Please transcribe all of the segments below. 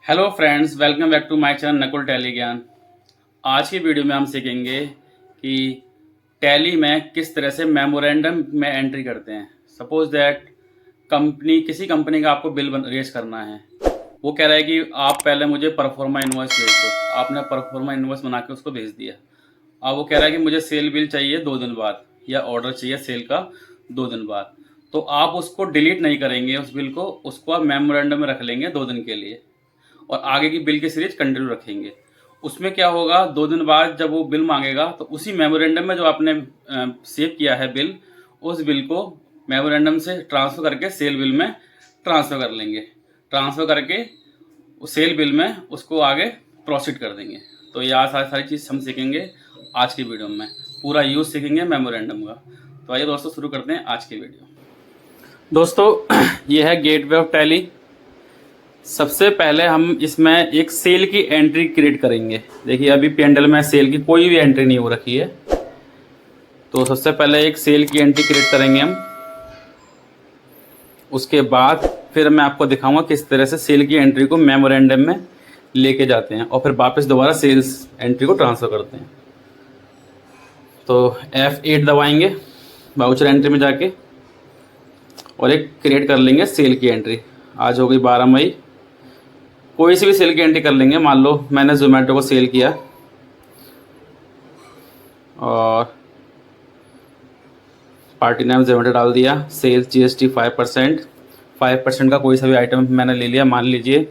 Hello friends, welcome back to my channel Nakul Tally Gyan. आज की video में हम सीखेंगे कि टैली में किस तरह से मेमोरेंडम में एंट्री करते हैं। सपोज दैट किसी कंपनी का आपको बिल रेज करना है। वो कह रहा है कि आप पहले मुझे परफॉर्मा इनवॉइस भेज दो। आपने परफॉर्मा इनवॉइस बना के उसको भेज दिया। अब वो कह रहा है कि मुझे सेल बिल चाहिए 2 दिन बाद, या ऑर्डर चाहिए सेल का 2 दिन बाद। तो आप उसको डिलीट नहीं करेंगे, उस बिल को, उसको आप मेमोरेंडम में रख लेंगे 2 दिन के लिए, और आगे की बिल की सीरीज कंटिन्यू रखेंगे। उसमें क्या होगा, 2 दिन बाद जब वो बिल मांगेगा तो उसी मेमोरेंडम में जो आपने सेव किया है बिल, उस बिल को मेमोरेंडम से ट्रांसफ़र करके सेल बिल में ट्रांसफ़र कर लेंगे। ट्रांसफ़र करके उस सेल बिल में उसको आगे प्रोसीड कर देंगे। तो ये सारी चीज़ हम सीखेंगे आज की वीडियो में, पूरा यूज़ सीखेंगे मेमोरेंडम का। तो आइए दोस्तों, शुरू करते हैं आज की वीडियो। दोस्तों ये है गेटवे ऑफ टैली। सबसे पहले हम इसमें एक सेल की एंट्री क्रिएट करेंगे। देखिए अभी पेंडल में सेल की कोई भी एंट्री नहीं हो रखी है, तो सबसे पहले एक सेल की एंट्री क्रिएट करेंगे हम। उसके बाद फिर मैं आपको दिखाऊंगा किस तरह से सेल की एंट्री को मेमोरेंडम में लेके जाते हैं और फिर वापस दोबारा सेल्स एंट्री को ट्रांसफ़र करते हैं। तो F8 दबाएंगे वाउचर एंट्री में जाके, और एक क्रिएट कर लेंगे सेल की एंट्री। आज हो गई 12 मई। कोई सी भी सेल की एंट्री कर लेंगे। मान लो मैंने जोमेटो को सेल किया और पार्टी नाम जोमेटो डाल दिया। सेल्स GST 5% का कोई सा भी आइटम मैंने ले लिया। मान लीजिए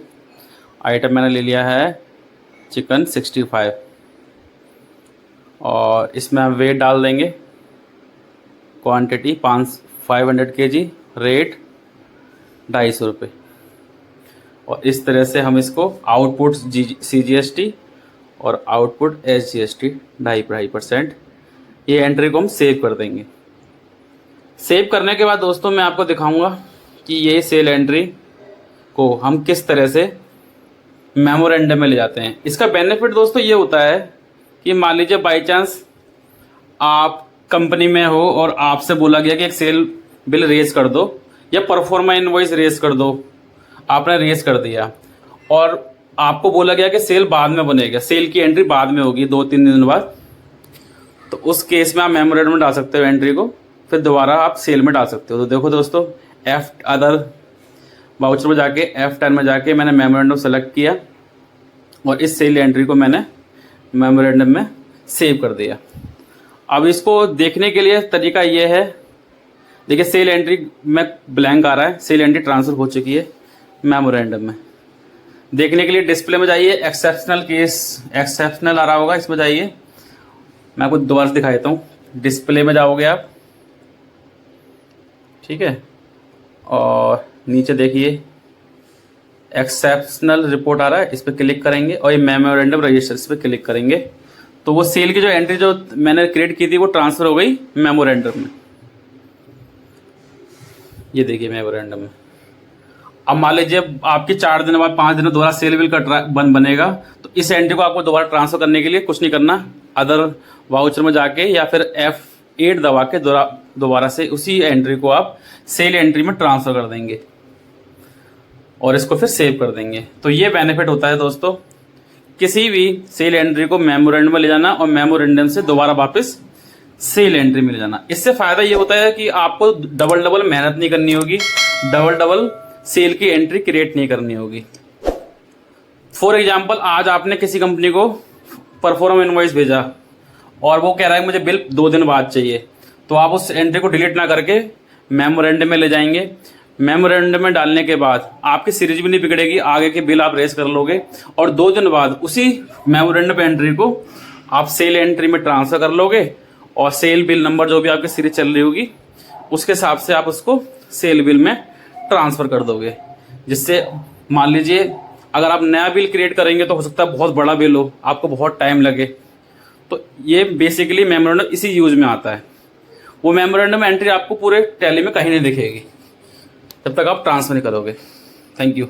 आइटम मैंने ले लिया है चिकन 65, और इसमें हम वेट डाल देंगे। क्वांटिटी 500 kg, रेट 250 रुपये। और इस तरह से हम इसको आउटपुट CGST और आउटपुट SGST 2.5%, ये एंट्री को हम सेव कर देंगे। सेव करने के बाद दोस्तों मैं आपको दिखाऊंगा कि ये सेल एंट्री को हम किस तरह से मेमोरेंडम में ले जाते हैं। इसका बेनिफिट दोस्तों ये होता है कि मान लीजिए बाई चांस आप कंपनी में हो और आपसे बोला गया कि एक सेल बिल रेज कर दो या परफॉर्मा इनवॉइस रेज कर दो। आपने रेज कर दिया और आपको बोला गया कि सेल बाद में बनेगा, सेल की एंट्री बाद में होगी 2-3 दिन बाद। तो उस केस में आप मेमोरेंडम में डाल सकते हो एंट्री को, फिर दोबारा आप सेल में डाल सकते हो। तो देखो दोस्तों, अदर वाउचर में जाके F10 में जाके मैंने मेमोरेंडम सेलेक्ट किया और इस सेल एंट्री को मैंने मेमोरेंडम में सेव कर दिया। अब इसको देखने के लिए तरीका ये है, देखिए सेल एंट्री में ब्लैंक आ रहा है, सेल एंट्री ट्रांसफ़र हो चुकी है मेमोरेंडम में। देखने के लिए डिस्प्ले में जाइए, एक्सेप्शनल केस एक्सेप्शनल आ रहा होगा, इसमें जाइए। मैं आपको दोबारा से दिखा देता हूँ। डिस्प्ले में जाओगे आप, ठीक है, और नीचे देखिए एक्सेप्शनल रिपोर्ट आ रहा है, इस पर क्लिक करेंगे और ये मेमोरेंडम रजिस्टर, इस पर क्लिक करेंगे तो वो सेल की जो एंट्री जो मैंने क्रिएट की थी वो ट्रांसफ़र हो गई मेमोरेंडम में। ये देखिए मेमोरेंडम में। अब मान लीजिए आपकी 4 दिन बाद 5 दिन में दोबारा सेल बिल का बनेगा, तो इस एंट्री को आपको दोबारा ट्रांसफ़र करने के लिए कुछ नहीं करना, अदर वाउचर में जाके या फिर F8 दबा के दोबारा से उसी एंट्री को आप सेल एंट्री में ट्रांसफ़र कर देंगे और इसको फिर सेव कर देंगे। तो ये बेनिफिट होता है दोस्तों, किसी भी सेल एंट्री को मेमोरेंडम में ले जाना और मेमोरेंडम से दोबारा वापस सेल एंट्री में ले जाना। इससे फ़ायदा ये होता है कि आपको डबल मेहनत नहीं करनी होगी, डबल सेल की एंट्री क्रिएट नहीं करनी होगी। फॉर एग्जाम्पल, आज आपने किसी कंपनी को परफॉर्मा इनवॉइस भेजा और वो कह रहा है मुझे बिल 2 दिन बाद चाहिए, तो आप उस एंट्री को डिलीट ना करके मेमोरेंडम में ले जाएंगे। मेमोरेंडम में डालने के बाद आपकी सीरीज भी नहीं बिगड़ेगी, आगे के बिल आप रेज कर लोगे और 2 दिन बाद उसी मेमोरेंडम एंट्री को आप सेल एंट्री में ट्रांसफ़र कर लोगे और सेल बिल नंबर जो भी आपकी सीरीज चल रही होगी उसके हिसाब से आप उसको सेल बिल में ट्रांसफ़र कर दोगे। जिससे मान लीजिए अगर आप नया बिल क्रिएट करेंगे तो हो सकता है बहुत बड़ा बिल हो, आपको बहुत टाइम लगे। तो ये बेसिकली मेमोरेंडम इसी यूज़ में आता है। वो मेमोरेंडम एंट्री आपको पूरे टैली में कहीं नहीं दिखेगी जब तक आप ट्रांसफ़र नहीं करोगे। Thank you.